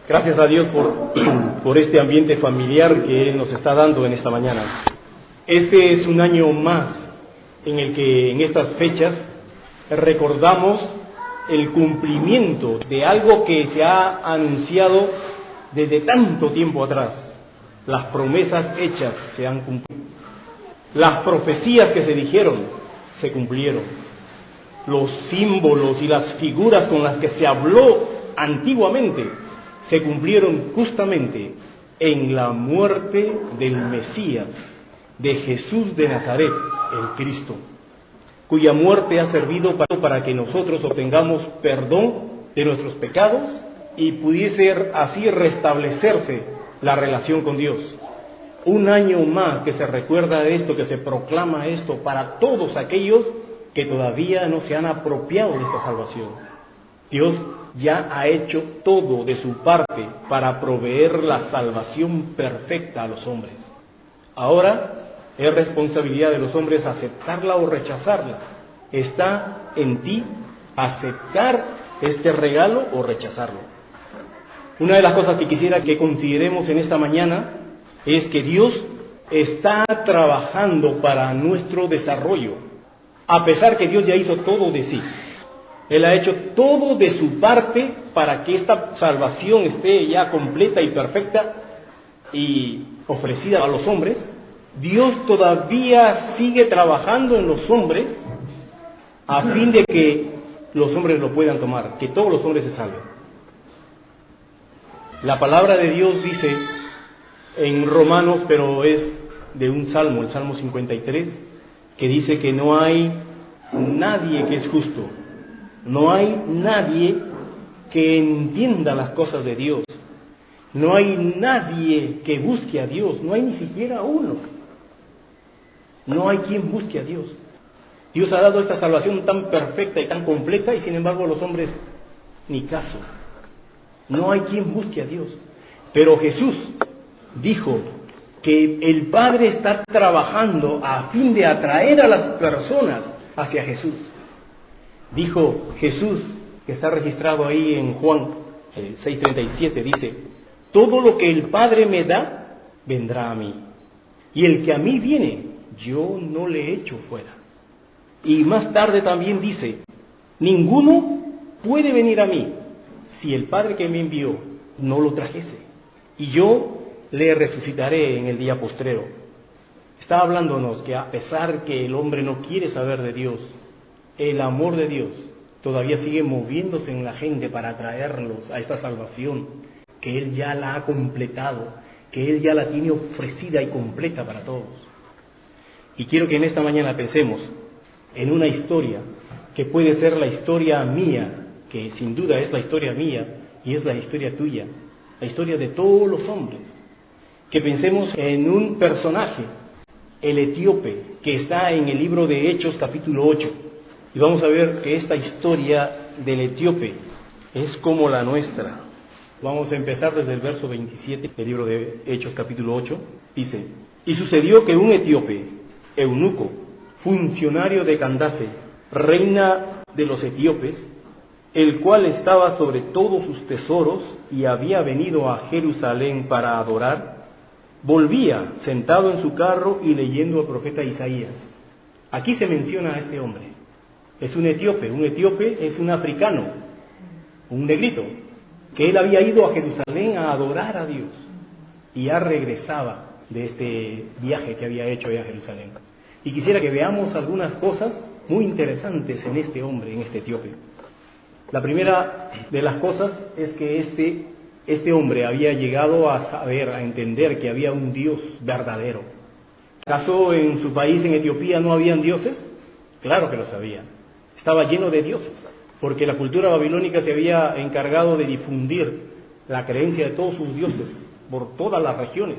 Gracias a Dios por este ambiente familiar que Él nos está dando en esta mañana. Este es un año más en el que en estas fechas recordamos el cumplimiento de algo que se ha anunciado desde tanto tiempo atrás. Las promesas hechas se han cumplido. Las profecías que se dijeron se cumplieron. Los símbolos y las figuras con las que se habló antiguamente se cumplieron justamente en la muerte del Mesías, de Jesús de Nazaret, el Cristo, cuya muerte ha servido para que nosotros obtengamos perdón de nuestros pecados y pudiese así restablecerse la relación con Dios. Un año más que se recuerda de esto, que se proclama esto para todos aquellos que todavía no se han apropiado de esta salvación. Dios ya ha hecho todo de su parte para proveer la salvación perfecta a los hombres. Ahora es responsabilidad de los hombres aceptarla o rechazarla. Está en ti aceptar este regalo o rechazarlo. Una de las cosas que quisiera que consideremos en esta mañana es que Dios está trabajando para nuestro desarrollo, a pesar que Dios ya hizo todo de sí. Él ha hecho todo de su parte para que esta salvación esté ya completa y perfecta y ofrecida a los hombres. Dios todavía sigue trabajando en los hombres a fin de que los hombres lo puedan tomar, que todos los hombres se salven. La palabra de Dios dice en Romanos, pero es de un salmo, el Salmo 53, que dice que no hay nadie que es justo. No hay nadie que entienda las cosas de Dios. No hay nadie que busque a Dios. No hay ni siquiera uno. No hay quien busque a Dios. Dios ha dado esta salvación tan perfecta y tan completa y sin embargo los hombres ni caso. No hay quien busque a Dios. Pero Jesús dijo que el Padre está trabajando a fin de atraer a las personas hacia Jesús. Dijo Jesús, que está registrado ahí en Juan 6:37, dice: todo lo que el Padre me da, vendrá a mí. Y el que a mí viene, yo no le echo fuera. Y más tarde también dice: ninguno puede venir a mí si el Padre que me envió no lo trajese. Y yo le resucitaré en el día postrero. Está hablándonos que a pesar que el hombre no quiere saber de Dios, el amor de Dios todavía sigue moviéndose en la gente para atraerlos a esta salvación, que Él ya la ha completado, que Él ya la tiene ofrecida y completa para todos. Y quiero que en esta mañana pensemos en una historia que puede ser la historia mía, que sin duda es la historia mía y es la historia tuya, la historia de todos los hombres. Que pensemos en un personaje, el etíope, que está en el libro de Hechos capítulo 8. Y vamos a ver que esta historia del etíope es como la nuestra. Vamos a empezar desde el verso 27 del libro de Hechos capítulo 8. Dice: y sucedió que un etíope, eunuco, funcionario de Candace, reina de los etíopes, el cual estaba sobre todos sus tesoros y había venido a Jerusalén para adorar, volvía sentado en su carro y leyendo al profeta Isaías. Aquí se menciona a este hombre. Es un etíope es un africano, un negrito, que él había ido a Jerusalén a adorar a Dios y ya regresaba de este viaje que había hecho a Jerusalén. Y quisiera que veamos algunas cosas muy interesantes en este hombre, en este etíope. La primera de las cosas es que este hombre había llegado a saber, a entender que había un Dios verdadero. ¿Acaso en su país, en Etiopía, no habían dioses? Claro que lo sabía. Estaba lleno de dioses, porque la cultura babilónica se había encargado de difundir la creencia de todos sus dioses por todas las regiones.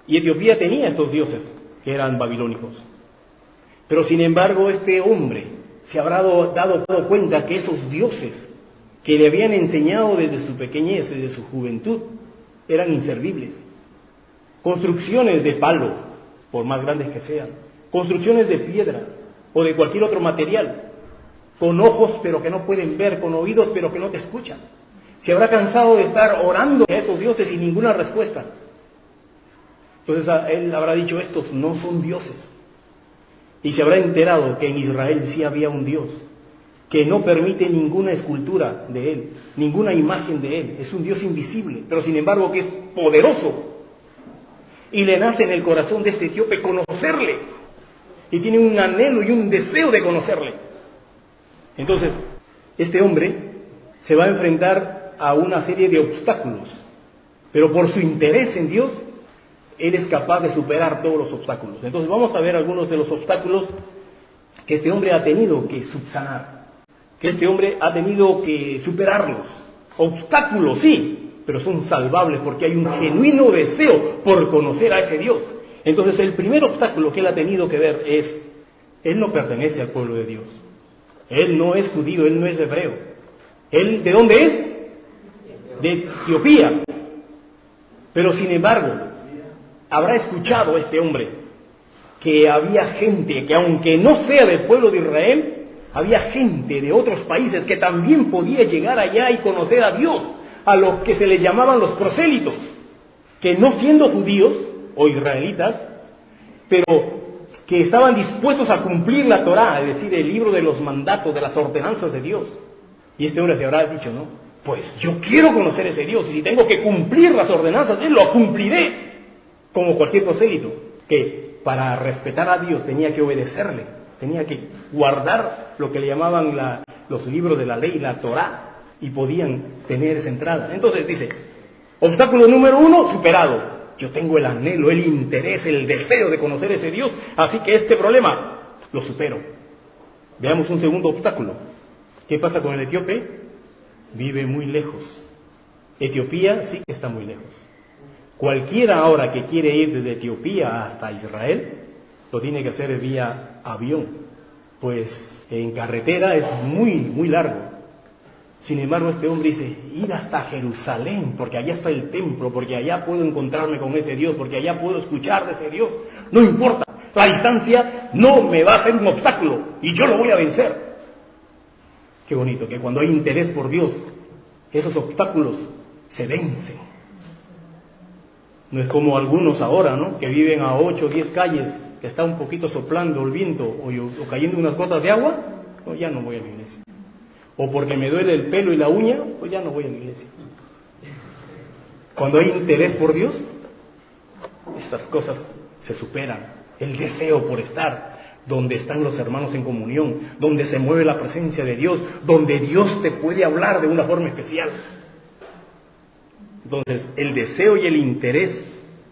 Y Etiopía tenía estos dioses que eran babilónicos. Pero sin embargo, este hombre se habrá dado cuenta que esos dioses que le habían enseñado desde su pequeñez, desde su juventud, eran inservibles. Construcciones de palo, por más grandes que sean, construcciones de piedra o de cualquier otro material, con ojos pero que no pueden ver, con oídos pero que no te escuchan, Se habrá cansado de estar orando a esos dioses sin ninguna respuesta. Entonces él habrá dicho, estos no son dioses. Y se habrá enterado que en Israel sí había un Dios, que no permite ninguna escultura de él, ninguna imagen de él. Es un Dios invisible, pero sin embargo que es poderoso. Y le nace en el corazón de este etíope conocerle. Y tiene un anhelo y un deseo de conocerle. Entonces, este hombre se va a enfrentar a una serie de obstáculos, pero por su interés en Dios, él es capaz de superar todos los obstáculos. Entonces vamos a ver algunos de los obstáculos que este hombre ha tenido que subsanar, que este hombre ha tenido que superarlos. Obstáculos, sí, pero son salvables porque hay un genuino deseo por conocer a ese Dios. Entonces el primer obstáculo que él ha tenido que ver es, él no pertenece al pueblo de Dios. Él no es judío, él no es hebreo. ¿Él de dónde es? De Etiopía. Pero sin embargo, habrá escuchado este hombre que había gente que aunque no sea del pueblo de Israel, había gente de otros países que también podía llegar allá y conocer a Dios, a los que se les llamaban los prosélitos, que no siendo judíos o israelitas, pero que estaban dispuestos a cumplir la Torá, es decir, el libro de los mandatos, de las ordenanzas de Dios. Y este hombre se habrá dicho, ¿no? Pues yo quiero conocer ese Dios, y si tengo que cumplir las ordenanzas de Él, lo cumpliré, como cualquier prosélito, que para respetar a Dios tenía que obedecerle, tenía que guardar lo que le llamaban los libros de la ley, la Torá, y podían tener esa entrada. Entonces dice, obstáculo número 1, superado. Yo tengo el anhelo, el interés, el deseo de conocer ese Dios, así que este problema lo supero. Veamos un segundo obstáculo. ¿Qué pasa con el etíope? Vive muy lejos. Etiopía sí que está muy lejos. Cualquiera ahora que quiere ir desde Etiopía hasta Israel, lo tiene que hacer vía avión, pues en carretera es muy, muy largo. Sin embargo, este hombre dice, ir hasta Jerusalén, porque allá está el templo, porque allá puedo encontrarme con ese Dios, porque allá puedo escuchar de ese Dios. No importa, la distancia no me va a ser un obstáculo, y yo lo voy a vencer. Qué bonito, que cuando hay interés por Dios, esos obstáculos se vencen. No es como algunos ahora, ¿no?, que viven a 8 o 10 calles, que está un poquito soplando el viento o cayendo unas gotas de agua, no, ya no voy a la iglesia. O porque me duele el pelo y la uña, pues ya no voy a la iglesia. Cuando hay interés por Dios, esas cosas se superan. El deseo por estar donde están los hermanos en comunión, donde se mueve la presencia de Dios, donde Dios te puede hablar de una forma especial. Entonces, el deseo y el interés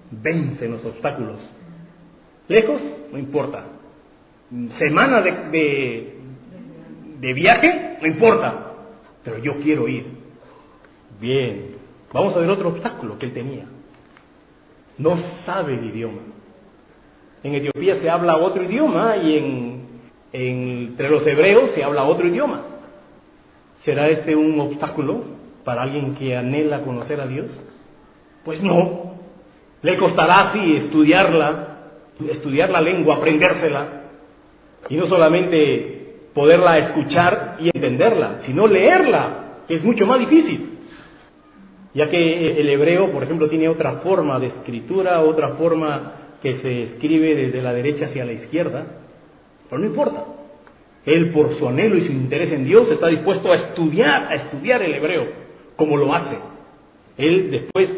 vencen los obstáculos. Lejos, no importa. Semana de viaje, no importa. Pero yo quiero ir. Bien. Vamos a ver otro obstáculo que él tenía. No sabe el idioma. En Etiopía se habla otro idioma y entre los hebreos se habla otro idioma. ¿Será este un obstáculo para alguien que anhela conocer a Dios? Pues no. Le costará sí estudiar la lengua, aprendérsela, y no solamente poderla escuchar y entenderla, sino leerla, que es mucho más difícil, ya que el hebreo, por ejemplo, tiene otra forma de escritura, otra forma que se escribe desde la derecha hacia la izquierda, pero no importa. Él, por su anhelo y su interés en Dios, está dispuesto a estudiar el hebreo, como lo hace. Él después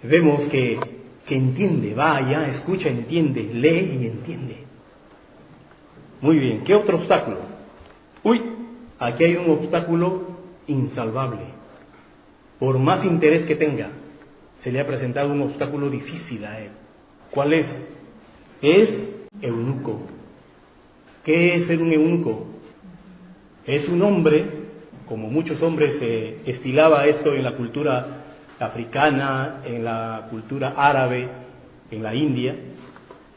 vemos que entiende, va allá, escucha, entiende, lee y entiende. Muy bien, ¿qué otro obstáculo? Aquí hay un obstáculo insalvable. Por más interés que tenga, se le ha presentado un obstáculo difícil a él. ¿Cuál es? Es eunuco. ¿Qué es ser un eunuco? Es un hombre, como muchos hombres se estilaba esto en la cultura africana, en la cultura árabe, en la India,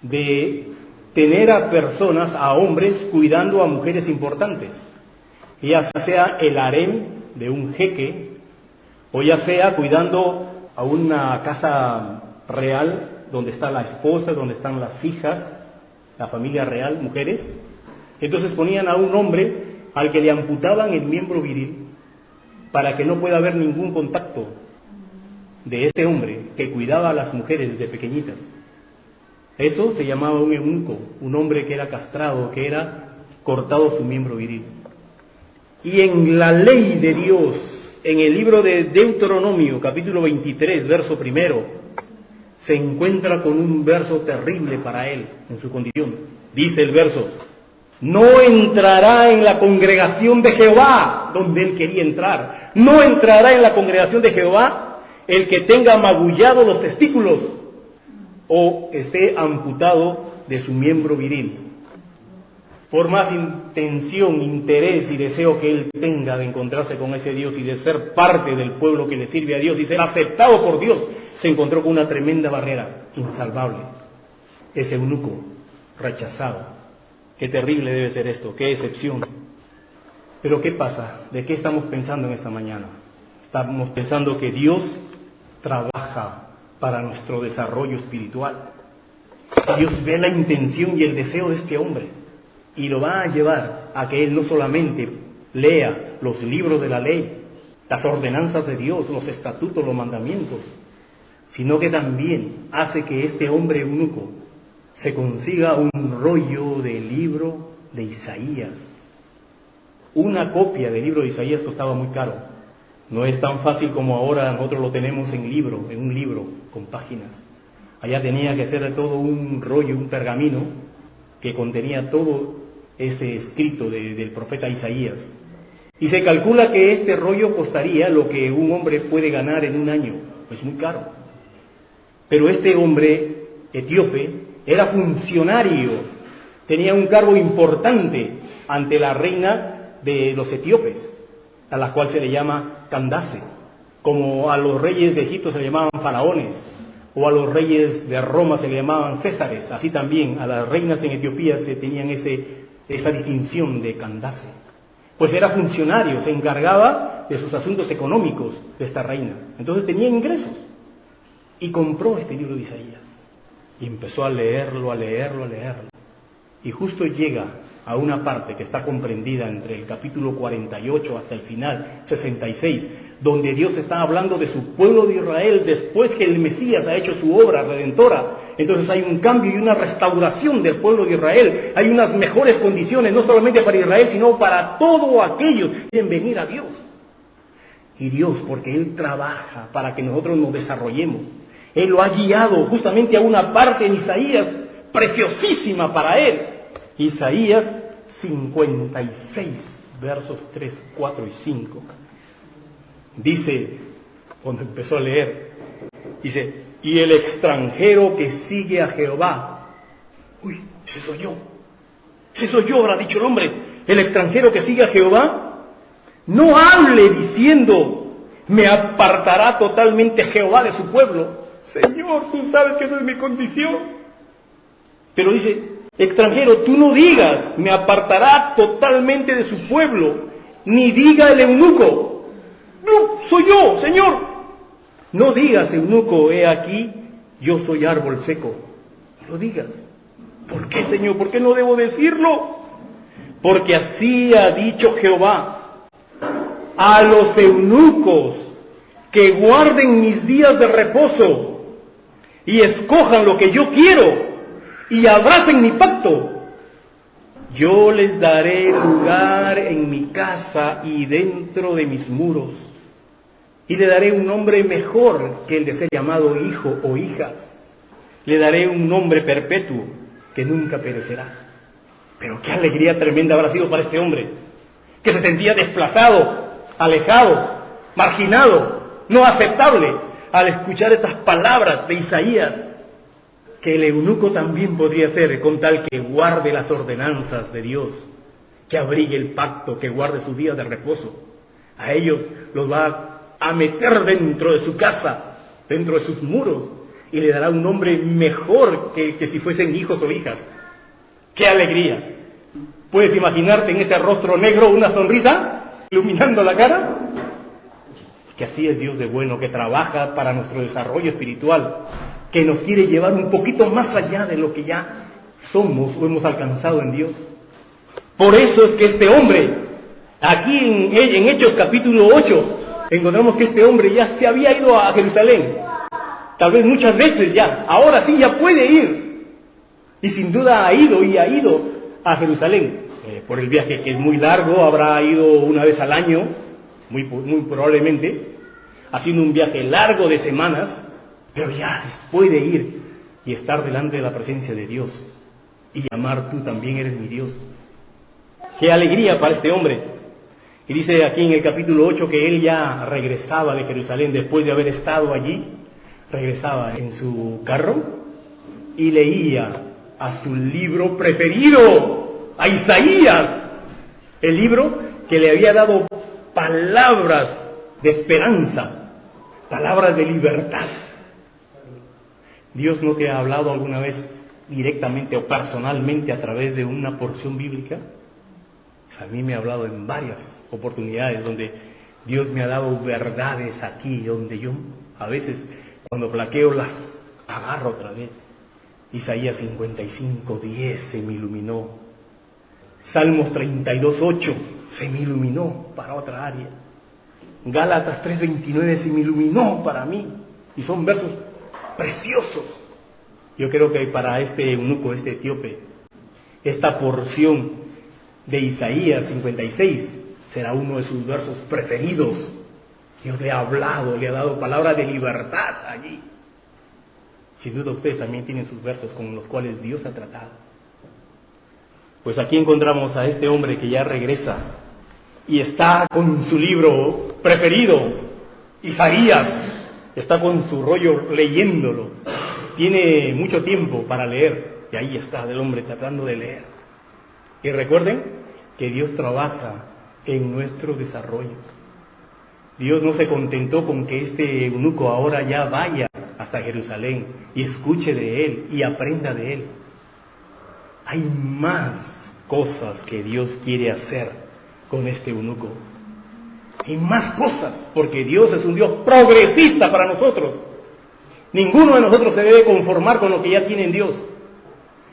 de tener a personas, a hombres, cuidando a mujeres importantes, ya sea el harem de un jeque, o ya sea cuidando a una casa real, donde está la esposa, donde están las hijas, la familia real, mujeres. Entonces ponían a un hombre al que le amputaban el miembro viril para que no pueda haber ningún contacto de este hombre que cuidaba a las mujeres desde pequeñitas. Eso se llamaba un eunuco, un hombre que era castrado, que era cortado su miembro viril. Y en la ley de Dios, en el libro de Deuteronomio, capítulo 23, verso 1, se encuentra con un verso terrible para él, en su condición. Dice el verso: no entrará en la congregación de Jehová, donde él quería entrar. No entrará en la congregación de Jehová el que tenga magullados los testículos o esté amputado de su miembro viril. Por más intención, interés y deseo que él tenga de encontrarse con ese Dios y de ser parte del pueblo que le sirve a Dios y ser aceptado por Dios, se encontró con una tremenda barrera, insalvable. Ese eunuco rechazado. Qué terrible debe ser esto, qué excepción. Pero ¿qué pasa? ¿De qué estamos pensando en esta mañana? Estamos pensando que Dios trabaja para nuestro desarrollo espiritual. Dios ve la intención y el deseo de este hombre y lo va a llevar a que él no solamente lea los libros de la ley, las ordenanzas de Dios, los estatutos, los mandamientos, sino que también hace que este hombre eunuco se consiga un rollo del libro de Isaías. Una copia del libro de Isaías costaba muy caro. No es tan fácil como ahora nosotros lo tenemos en un libro con páginas. Allá tenía que ser todo un rollo, un pergamino, que contenía todo ese escrito del profeta Isaías. Y se calcula que este rollo costaría lo que un hombre puede ganar en un año. Es muy caro. Pero este hombre etíope era funcionario, tenía un cargo importante ante la reina de los etíopes, a la cual se le llama Candace, como a los reyes de Egipto se le llamaban faraones, o a los reyes de Roma se le llamaban césares, así también a las reinas en Etiopía se tenían esa distinción de Candace. Pues era funcionario, se encargaba de sus asuntos económicos de esta reina, entonces tenía ingresos, y compró este libro de Isaías, y empezó a leerlo, y justo llega a una parte que está comprendida entre el capítulo 48 hasta el final, 66, donde Dios está hablando de su pueblo de Israel después que el Mesías ha hecho su obra redentora. Entonces hay un cambio y una restauración del pueblo de Israel. Hay unas mejores condiciones, no solamente para Israel, sino para todos aquellos que quieren venir a Dios. Y Dios, porque Él trabaja para que nosotros nos desarrollemos, Él lo ha guiado justamente a una parte en Isaías preciosísima para Él. Isaías 56, versos 3, 4 y 5. Dice, cuando empezó a leer, dice: y el extranjero que sigue a Jehová. Uy, ese soy yo, habrá dicho el hombre. El extranjero que sigue a Jehová, no hable diciendo: me apartará totalmente Jehová de su pueblo. Señor, tú sabes que esa es mi condición. Pero dice: extranjero, tú no digas: me apartará totalmente de su pueblo, ni diga el eunuco: no, soy yo, Señor. No digas, eunuco, he aquí, yo soy árbol seco. No lo digas. ¿Por qué, Señor? ¿Por qué no debo decirlo? Porque así ha dicho Jehová: a los eunucos que guarden mis días de reposo y escojan lo que yo quiero y abracen mi pacto, yo les daré lugar en mi casa y dentro de mis muros, y le daré un nombre mejor que el de ser llamado hijo o hijas. Le daré un nombre perpetuo que nunca perecerá. Pero qué alegría tremenda habrá sido para este hombre, que se sentía desplazado, alejado, marginado, no aceptable, al escuchar estas palabras de Isaías, que el eunuco también podría ser, con tal que guarde las ordenanzas de Dios, que abrigue el pacto, que guarde sus días de reposo. A ellos los va a meter dentro de su casa, dentro de sus muros, y le dará un nombre mejor que si fuesen hijos o hijas. ¡Qué alegría! ¿Puedes imaginarte en ese rostro negro una sonrisa iluminando la cara? Que así es Dios de bueno, que trabaja para nuestro desarrollo espiritual, que nos quiere llevar un poquito más allá de lo que ya somos o hemos alcanzado en Dios. Por eso es que este hombre, aquí en Hechos capítulo 8, encontramos que este hombre ya se había ido a Jerusalén, tal vez muchas veces ya, ahora sí ya puede ir, y sin duda ha ido a Jerusalén, por el viaje que es muy largo, habrá ido una vez al año, muy probablemente, haciendo un viaje largo de semanas, pero ya puede ir y estar delante de la presencia de Dios, y llamar: tú también eres mi Dios. ¡Qué alegría para este hombre! Y dice aquí en el capítulo 8 que él ya regresaba de Jerusalén después de haber estado allí, regresaba en su carro y leía a su libro preferido, a Isaías, el libro que le había dado palabras de esperanza, palabras de libertad. ¿Dios no te ha hablado alguna vez directamente o personalmente a través de una porción bíblica? Pues a mí me ha hablado en varias oportunidades donde Dios me ha dado verdades aquí, donde yo a veces cuando flaqueo las agarro otra vez. Isaías 55:10 se me iluminó. Salmos 32:8 se me iluminó para otra área. Gálatas 3:29 se me iluminó para mí. Y son versos preciosos. Yo creo que para este eunuco, este etíope, esta porción de Isaías 56 será uno de sus versos preferidos. Dios le ha hablado, le ha dado palabra de libertad allí. Sin duda ustedes también tienen sus versos con los cuales Dios ha tratado. Pues aquí encontramos a este hombre que ya regresa y está con su libro preferido, Isaías, está con su rollo leyéndolo. Tiene mucho tiempo para leer y ahí está el hombre tratando de leer. Y recuerden que Dios trabaja en nuestro desarrollo. Dios no se contentó con que este eunuco ahora ya vaya hasta Jerusalén y escuche de él y aprenda de él. Hay más cosas que Dios quiere hacer con este eunuco. Hay más cosas, porque Dios es un Dios progresista para nosotros. Ninguno de nosotros se debe conformar con lo que ya tiene en Dios.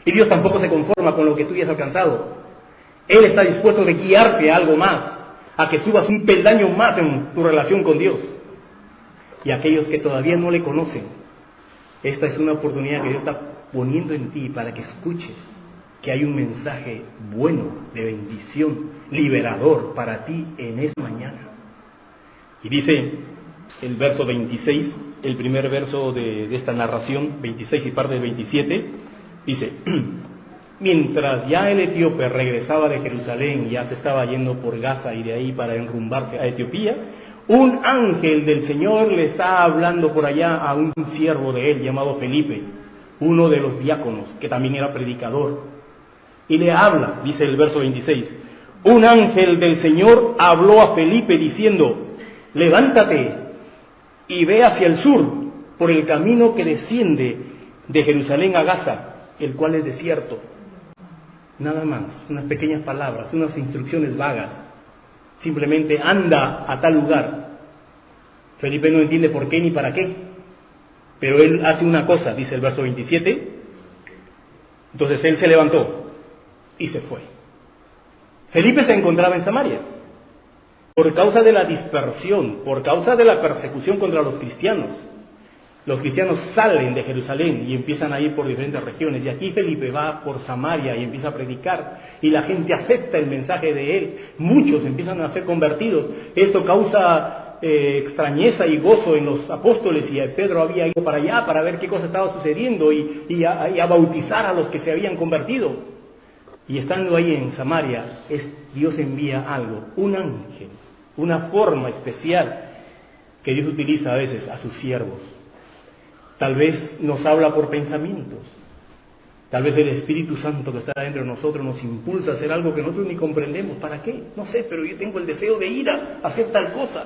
Y Dios tampoco se conforma con lo que tú ya has alcanzado. Él está dispuesto a guiarte a algo más, a que subas un peldaño más en tu relación con Dios. Y aquellos que todavía no le conocen, esta es una oportunidad que Dios está poniendo en ti para que escuches que hay un mensaje bueno, de bendición, liberador para ti en esta mañana. Y dice el verso 26, el primer verso de esta narración, 26 y parte del 27, dice: mientras ya el etíope regresaba de Jerusalén, ya se estaba yendo por Gaza y de ahí para enrumbarse a Etiopía, un ángel del Señor le está hablando por allá a un siervo de él llamado Felipe, uno de los diáconos, que también era predicador. Y le habla, dice el verso 26, un ángel del Señor habló a Felipe diciendo: levántate y ve hacia el sur, por el camino que desciende de Jerusalén a Gaza, el cual es desierto. Nada más, unas pequeñas palabras, unas instrucciones vagas. Simplemente anda a tal lugar. Felipe no entiende por qué ni para qué, pero él hace una cosa, dice el verso 27. Entonces él se levantó y se fue. Felipe se encontraba en Samaria. Por causa de la dispersión, por causa de la persecución contra los cristianos salen de Jerusalén y empiezan a ir por diferentes regiones. Y aquí Felipe va por Samaria y empieza a predicar. Y la gente acepta el mensaje de él. Muchos empiezan a ser convertidos. Esto causa extrañeza y gozo en los apóstoles. Y Pedro había ido para allá para ver qué cosa estaba sucediendo y a bautizar a los que se habían convertido. Y estando ahí en Samaria, Dios envía algo, un ángel, una forma especial que Dios utiliza a veces a sus siervos. Tal vez nos habla por pensamientos. Tal vez el Espíritu Santo que está dentro de nosotros nos impulsa a hacer algo que nosotros ni comprendemos. ¿Para qué? No sé, pero yo tengo el deseo de ir a hacer tal cosa,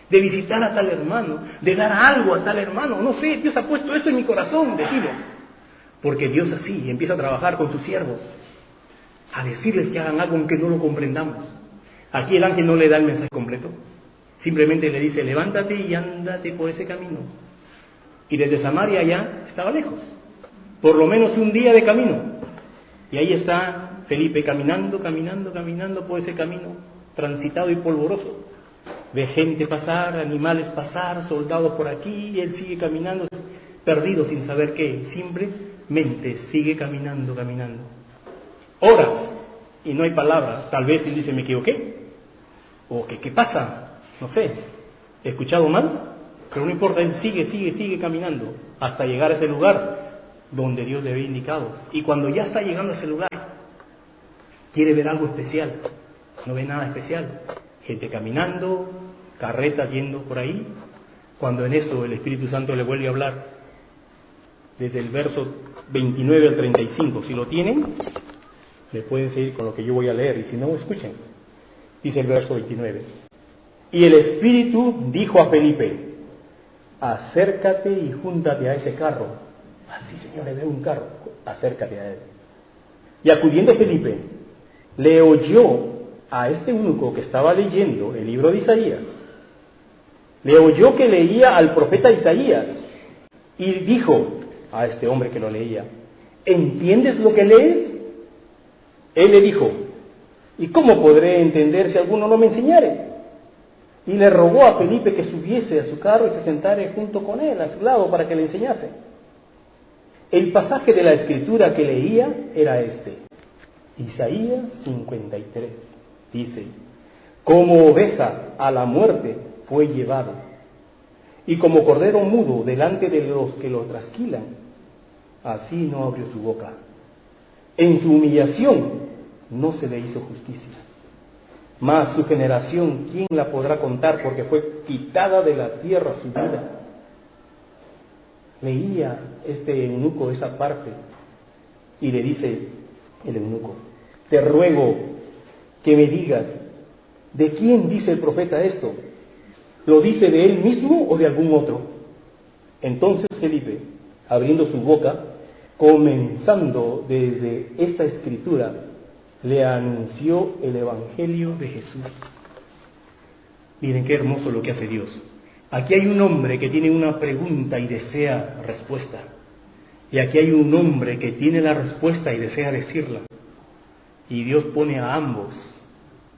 de visitar a tal hermano, de dar algo a tal hermano. No sé, Dios ha puesto esto en mi corazón, decirlo. Porque Dios así empieza a trabajar con sus siervos, a decirles que hagan algo aunque no lo comprendamos. Aquí el ángel no le da el mensaje completo. Simplemente le dice: levántate y ándate por ese camino. Y desde Samaria ya estaba lejos, por lo menos un día de camino. Y ahí está Felipe caminando por ese camino transitado y polvoroso. Ve gente pasar, animales pasar, soldados por aquí, y él sigue caminando, perdido sin saber qué, simplemente sigue caminando. Horas, y no hay palabra. Tal vez él dice, me equivoqué, o que qué pasa, no sé, he escuchado mal, pero no importa, él sigue caminando, hasta llegar a ese lugar donde Dios le había indicado. Y cuando ya está llegando a ese lugar, quiere ver algo especial, no ve nada especial, gente caminando, carretas yendo por ahí, cuando en eso el Espíritu Santo le vuelve a hablar, desde el verso 29 al 35, si lo tienen, me pueden seguir con lo que yo voy a leer, y si no, escuchen. Dice el verso 29. Y el Espíritu dijo a Felipe, acércate y júntate a ese carro. Sí, Señor, le veo un carro, acércate a él. Y acudiendo Felipe, le oyó a este eunuco que estaba leyendo el libro de Isaías, le oyó que leía al profeta Isaías, y dijo a este hombre que lo leía, ¿entiendes lo que lees? Él le dijo, ¿y cómo podré entender si alguno no me enseñare? Y le rogó a Felipe que subiese a su carro y se sentara junto con él, a su lado, para que le enseñase. El pasaje de la Escritura que leía era este, Isaías 53, dice, como oveja a la muerte fue llevado, y como cordero mudo delante de los que lo trasquilan, así no abrió su boca. En su humillación no se le hizo justicia. Mas su generación, ¿quién la podrá contar? Porque fue quitada de la tierra su vida. Leía este eunuco esa parte y le dice el eunuco, te ruego que me digas, ¿de quién dice el profeta esto? ¿Lo dice de él mismo o de algún otro? Entonces Felipe, abriendo su boca, comenzando desde esta escritura, le anunció el Evangelio de Jesús. Miren qué hermoso lo que hace Dios. Aquí hay un hombre que tiene una pregunta y desea respuesta. Y aquí hay un hombre que tiene la respuesta y desea decirla. Y Dios pone a ambos.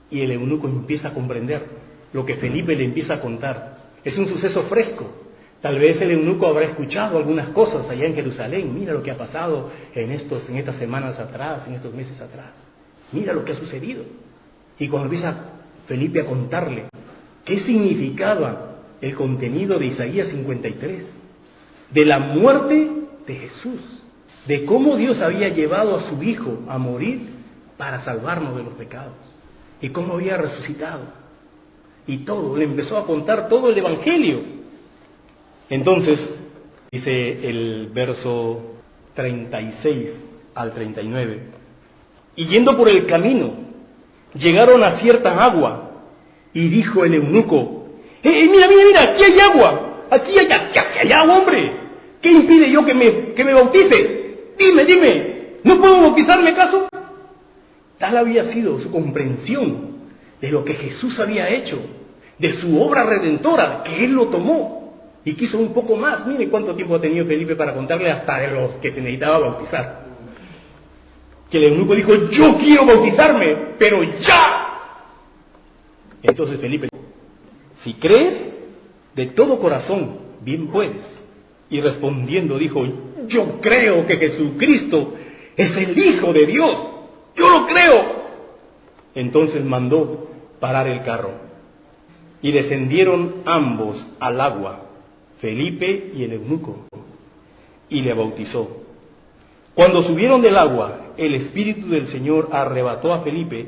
Y el eunuco empieza a comprender lo que Felipe le empieza a contar. Es un suceso fresco. Tal vez el eunuco habrá escuchado algunas cosas allá en Jerusalén. Mira lo que ha pasado en estas semanas atrás, en estos meses atrás. Mira lo que ha sucedido. Y cuando empieza Felipe a contarle qué significaba el contenido de Isaías 53, de la muerte de Jesús, de cómo Dios había llevado a su Hijo a morir para salvarnos de los pecados, y cómo había resucitado, y todo, le empezó a contar todo el Evangelio. Entonces, dice el verso 36 al 39, y yendo por el camino, llegaron a cierta agua, y dijo el eunuco, mira, aquí hay agua, aquí hay agua, hombre, ¿qué impide yo que me bautice? Dime, ¿no puedo bautizarme acaso? Tal había sido su comprensión de lo que Jesús había hecho, de su obra redentora, que él lo tomó y quiso un poco más. Mire cuánto tiempo ha tenido Felipe para contarle hasta de los que se necesitaba bautizar. Que el eunuco dijo, yo quiero bautizarme, pero ya. Entonces Felipe, si crees de todo corazón, bien puedes. Y respondiendo dijo, yo creo que Jesucristo es el Hijo de Dios, yo lo creo. Entonces mandó parar el carro y descendieron ambos al agua, Felipe y el eunuco, y le bautizó. Cuando subieron del agua, el Espíritu del Señor arrebató a Felipe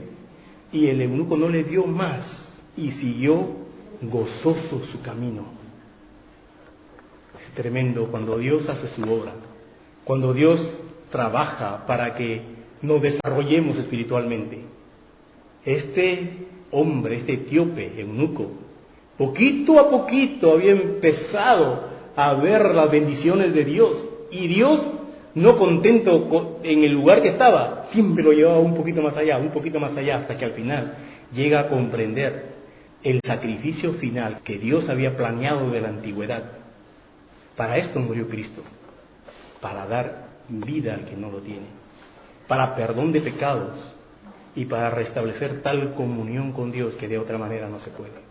y el eunuco no le dio más y siguió gozoso su camino. Es tremendo cuando Dios hace su obra, cuando Dios trabaja para que nos desarrollemos espiritualmente. Este hombre, este etíope, eunuco, poquito a poquito había empezado a ver las bendiciones de Dios, y Dios, no contento en el lugar que estaba, siempre lo llevaba un poquito más allá, hasta que al final llega a comprender el sacrificio final que Dios había planeado de la antigüedad. Para esto murió Cristo, para dar vida al que no lo tiene, para perdón de pecados y para restablecer tal comunión con Dios que de otra manera no se puede.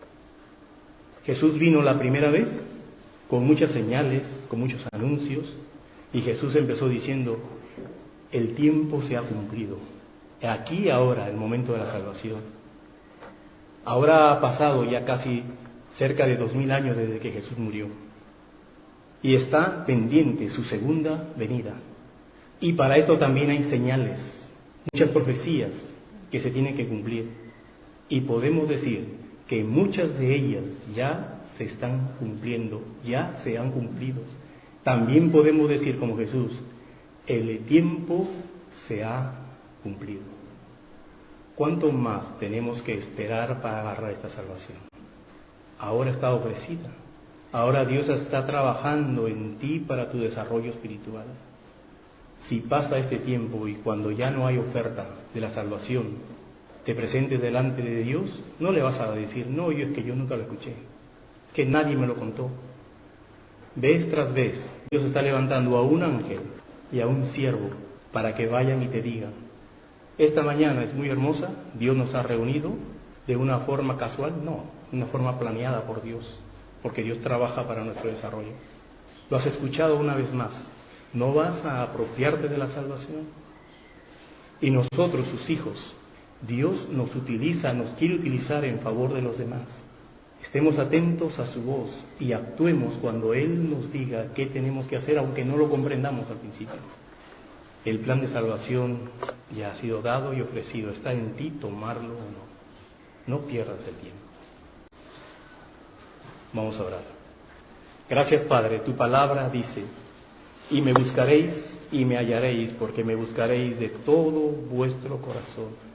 Jesús vino la primera vez con muchas señales, con muchos anuncios, y Jesús empezó diciendo, el tiempo se ha cumplido. Aquí ahora, el momento de la salvación. Ahora ha pasado ya casi cerca de 2000 años desde que Jesús murió. Y está pendiente su segunda venida. Y para esto también hay señales, muchas profecías que se tienen que cumplir. Y podemos decir que muchas de ellas ya se están cumpliendo, ya se han cumplido. También podemos decir como Jesús, el tiempo se ha cumplido. ¿Cuánto más tenemos que esperar para agarrar esta salvación? Ahora está ofrecida. Ahora Dios está trabajando en ti para tu desarrollo espiritual. Si pasa este tiempo y cuando ya no hay oferta de la salvación, te presentes delante de Dios, no le vas a decir, no, es que yo nunca lo escuché, es que nadie me lo contó. Vez tras vez, Dios está levantando a un ángel y a un siervo para que vayan y te digan, esta mañana es muy hermosa, Dios nos ha reunido de una forma casual, no, una forma planeada por Dios, porque Dios trabaja para nuestro desarrollo. Lo has escuchado una vez más, ¿no vas a apropiarte de la salvación? Y nosotros, sus hijos, Dios nos utiliza, nos quiere utilizar en favor de los demás. Estemos atentos a su voz y actuemos cuando Él nos diga qué tenemos que hacer, aunque no lo comprendamos al principio. El plan de salvación ya ha sido dado y ofrecido. Está en ti tomarlo o no. No pierdas el tiempo. Vamos a orar. Gracias, Padre. Tu palabra dice, y me buscaréis y me hallaréis, porque me buscaréis de todo vuestro corazón.